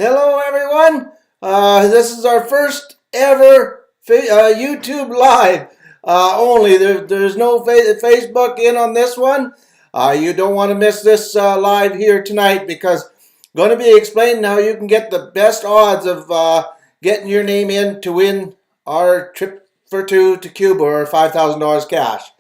Hello, everyone. This is our first ever YouTube live. Only there's no Facebook in on this one. You don't want to miss this live here tonight because I'm going to be explaining how you can get the best odds of getting your name in to win our trip for two to Cuba or $5,000 cash.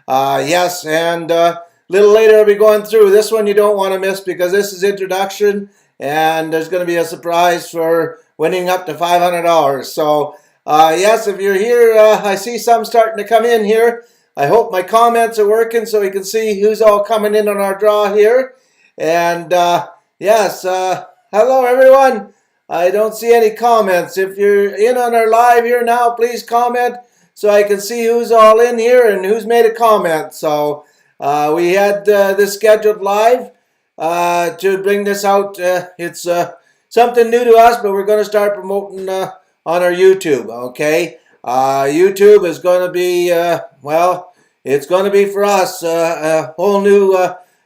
Yes, and a little later I'll be going through this one. You don't want to miss because this is introduction, and there's going to be a surprise for winning up to $500. So yes, if you're here, I see some starting to come in here. I hope my comments are working so we can see who's all coming in on our draw here. And yes, hello everyone. I don't see any comments. If you're in on our live here now, please comment so I can see who's all in here and who's made a comment. So we had this scheduled live to bring this out. It's something new to us, but we're going to start promoting on our YouTube, okay? YouTube is going to be, well, it's going to be for us a whole new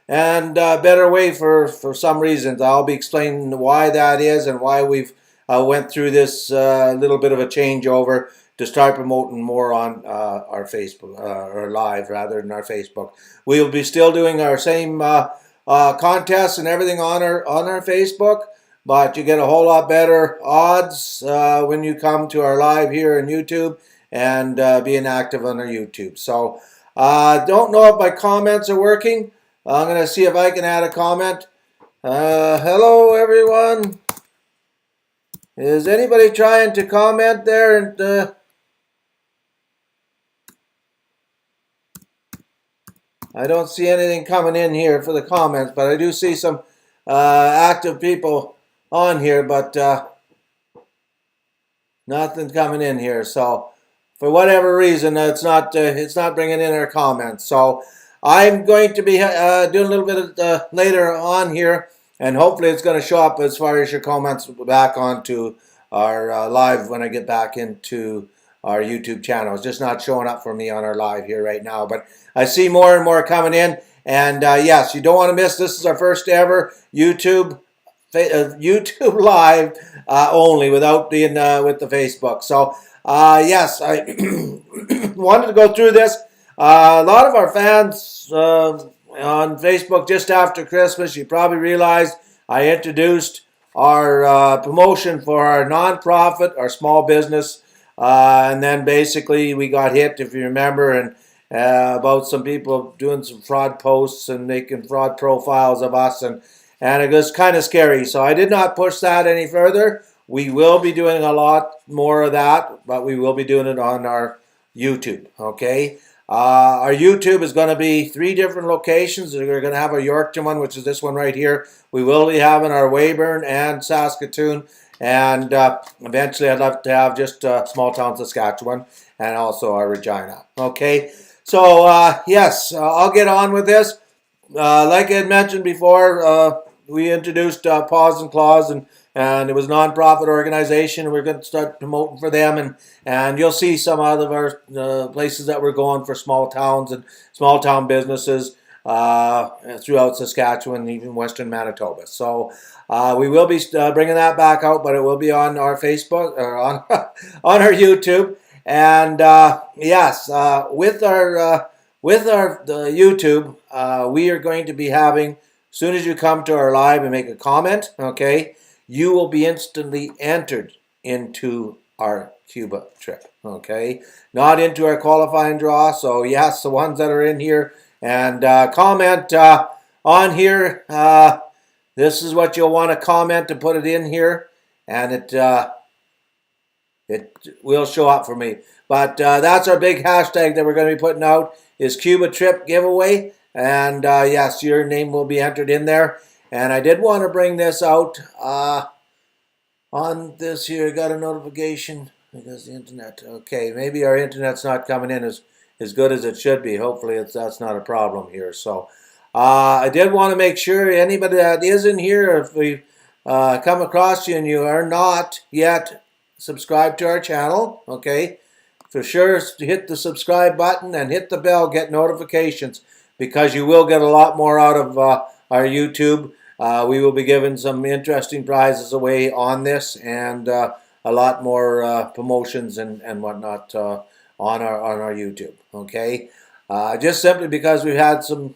and better way for some reasons. I'll be explaining why that is and why we've went through this little bit of a changeover to start promoting more on our Facebook, or live rather than our Facebook. We will be still doing our same contests and everything on our Facebook, but you get a whole lot better odds when you come to our live here on YouTube and being active on our YouTube. So don't know if my comments are working. I'm going to see if I can add a comment. Hello everyone. Is anybody trying to comment there? And I don't see anything coming in here for the comments, but I do see some active people on here, but nothing coming in here. So for whatever reason, it's not bringing in our comments. So I'm going to be doing a little bit of, later on here, and hopefully it's going to show up as far as your comments back onto our live when I get back into our YouTube channel. It's just not showing up for me on our live here right now, but I see more and more coming in. And yes, you don't want to miss. This is our first ever YouTube live only, without being with the Facebook. So yes, I wanted to go through this. A lot of our fans on Facebook just after Christmas, you probably realized I introduced our promotion for our nonprofit, our small business, and then basically we got hit, if you remember, and about some people doing some fraud posts and making fraud profiles of us, and it was kind of scary. So I did not push that any further. We will be doing a lot more of that, but we will be doing it on our YouTube, okay? Our YouTube is going to be 3 different locations. We're going to have our Yorkton one, which is this one right here. We will be having our Weyburn and Saskatoon, and eventually I'd love to have just small town Saskatchewan and also our Regina. Okay, so yes, I'll get on with this. Like I had mentioned before, we introduced Paws and Claws, and it was a non-profit organization. We're going to start promoting for them, and you'll see some of our places that we're going for small towns and small town businesses throughout Saskatchewan, even Western Manitoba. So we will be bringing that back out, but it will be on our Facebook or on on our YouTube. And yes, with our YouTube, we are going to be having, as soon as you come to our live and make a comment, okay, you will be instantly entered into our Cuba trip, okay? Not into our qualifying draw. So yes, the ones that are in here and comment on here, this is what you'll want to comment to put it in here, and it will show up for me. But that's our big hashtag that we're going to be putting out, is Cuba trip giveaway. And yes, your name will be entered in there. And I did want to bring this out on this here. I got a notification because the internet. Okay, maybe our internet's not coming in as good as it should be. Hopefully that's not a problem here. So I did want to make sure anybody that is in here, if we come across you and you are not yet subscribed to our channel, okay, for sure hit the subscribe button and hit the bell, get notifications, because you will get a lot more out of our YouTube we will be giving some interesting prizes away on this, and a lot more promotions and whatnot on our YouTube. Okay, just simply because we've had some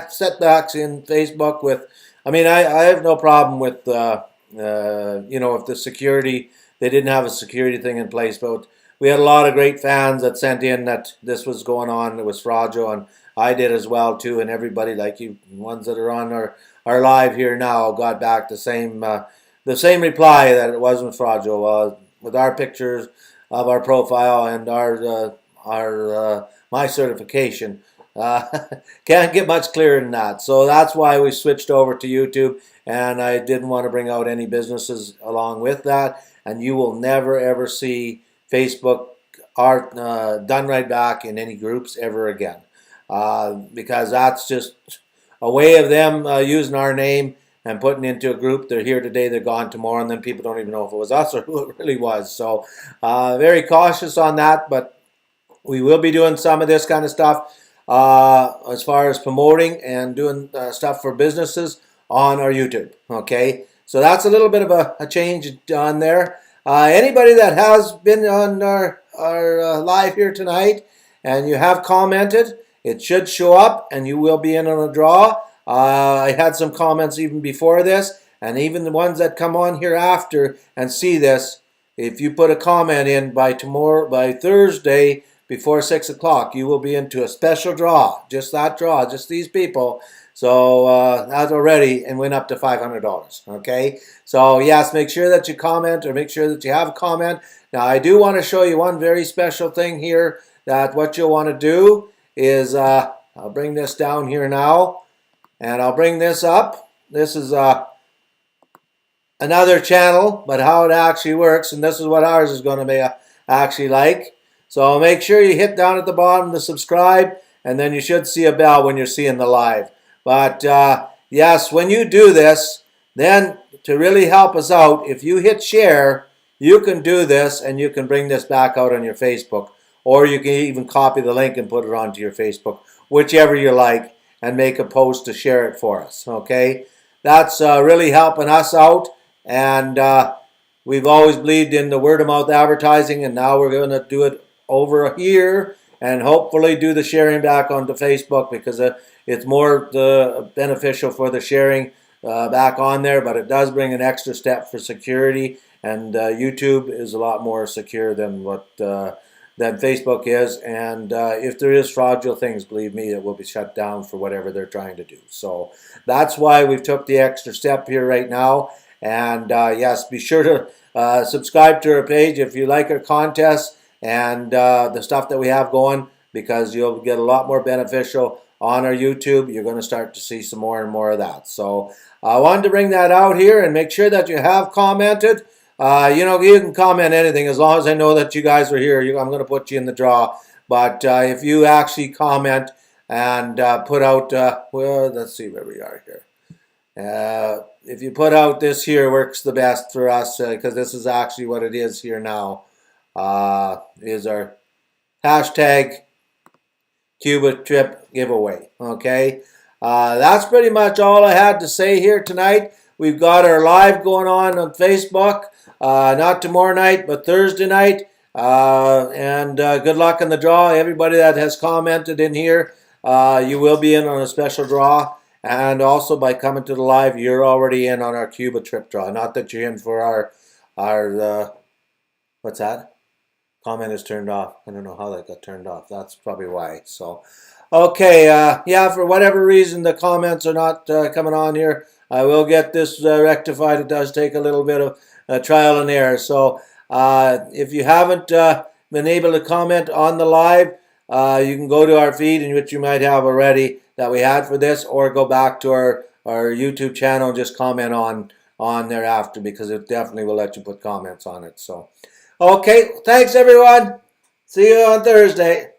setbacks in Facebook with. I mean, I have no problem with if the security, they didn't have a security thing in place, but we had a lot of great fans that sent in that this was going on. It was fraudulent, and I did as well too. And everybody, like you ones that are on our live here now, got back the same reply that it wasn't fraudulent with our pictures of our profile and our my certification. Can't get much clearer than that. So that's why we switched over to YouTube, and I didn't want to bring out any businesses along with that. And you will never ever see Facebook or Dun-Rite back in any groups ever again, because that's just a way of them using our name and putting into a group. They're here today, they're gone tomorrow, and then people don't even know if it was us or who it really was. So very cautious on that, but we will be doing some of this kind of stuff as far as promoting and doing stuff for businesses on our YouTube. Okay, so that's a little bit of a change on there. Anybody that has been on our live here tonight and you have commented, it should show up and you will be in on a draw. I had some comments even before this, and even the ones that come on here after and see this, if you put a comment in by Thursday before 6 o'clock, you will be into a special draw. Just that draw, just these people. So that's already and went up to $500. Okay, so yes, make sure that you comment, or make sure that you have a comment. Now I do want to show you one very special thing here. That what you'll want to do is I'll bring this down here now, and I'll bring this up. This is another channel, but how it actually works, and this is what ours is going to be actually like. So make sure you hit down at the bottom to subscribe, and then you should see a bell when you're seeing the live. But yes, when you do this, then to really help us out, if you hit share, you can do this and you can bring this back out on your Facebook, or you can even copy the link and put it onto your Facebook, whichever you like, and make a post to share it for us. Okay, that's really helping us out, and we've always believed in the word-of-mouth advertising, and now we're going to do it over here and hopefully do the sharing back onto Facebook, because it's more beneficial for the sharing back on there, but it does bring an extra step for security, and YouTube is a lot more secure than what than Facebook is, and if there is fraudulent things, believe me, it will be shut down for whatever they're trying to do. So that's why we've took the extra step here right now. And yes, be sure to subscribe to our page if you like our contests and the stuff that we have going, because you'll get a lot more beneficial on our YouTube. You're going to start to see some more and more of that. So I wanted to bring that out here, and make sure that you have commented. You can comment anything as long as I know that you guys are here. I'm going to put you in the draw. But if you actually comment and put out, well, let's see where we are here. If you put out this here, works the best for us, because this is actually what it is here now. Is our hashtag Cuba trip giveaway. Okay, that's pretty much all I had to say here tonight. We've got our live going on Facebook, not tomorrow night, but Thursday night. And good luck in the draw. Everybody that has commented in here, you will be in on a special draw. And also by coming to the live, you're already in on our Cuba trip draw. Not that you're in for our what's that? Comment is turned off. I don't know how that got turned off. That's probably why. So, okay, yeah, for whatever reason the comments are not coming on here, I will get this rectified. It does take a little bit of trial and error. So, if you haven't been able to comment on the live, you can go to our feed, in which you might have already that we had for this, or go back to our YouTube channel and just comment on there after, because it definitely will let you put comments on it. So. Okay, thanks everyone. See you on Thursday.